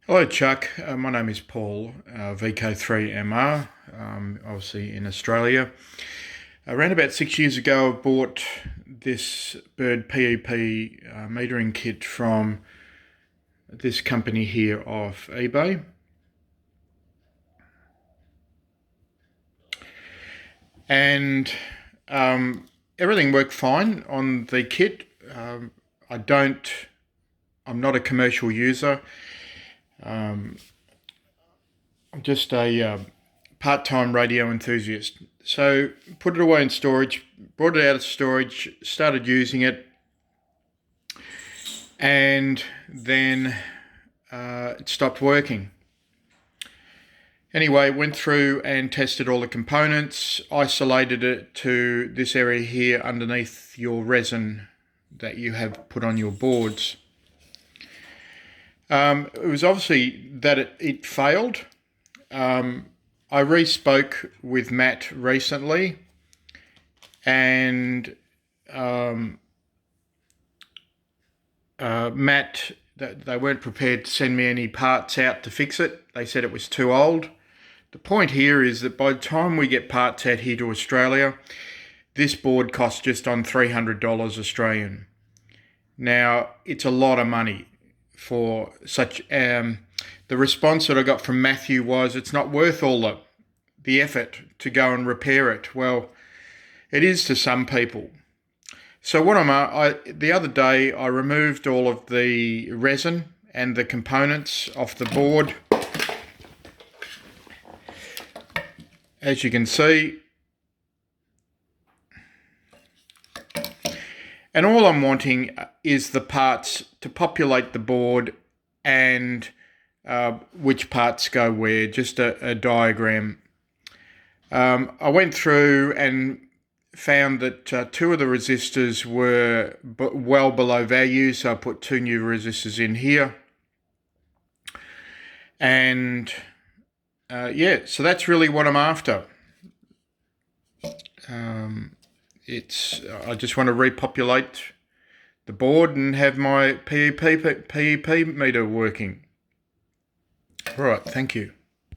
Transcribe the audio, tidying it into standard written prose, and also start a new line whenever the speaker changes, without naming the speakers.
Hello, Chuck. My name is Paul, VK3MR, obviously in Australia. Around about 6 years ago, I bought this bird PEP metering kit from this company here off eBay. And everything worked fine on the kit. I'm not a commercial user. I'm just a part-time radio enthusiast. So put it away in storage, brought it out of storage, started using it, and then it stopped working. Anyway, went through and tested all the components, isolated it to this area here underneath your resin that you have put on your boards. It was obviously that it failed. I re-spoke with Matt recently, and Matt, they weren't prepared to send me any parts out to fix it. They said it was too old. The point here is that by the time we get parts out here to Australia, this board costs just on $300 Australian. Now, it's a lot of money for such. The response that I got from Matthew was, it's not worth all the effort to go and repair it. Well, it is to some people. So the other day I removed all of the resin and the components off the board. As you can see, and all I'm wanting is the parts to populate the board and which parts go where, just a diagram. I went through and found that two of the resistors were well below value, so I put two new resistors in here. And so that's really what I'm after. I just want to repopulate the board and have my PEP meter working. All right, thank you.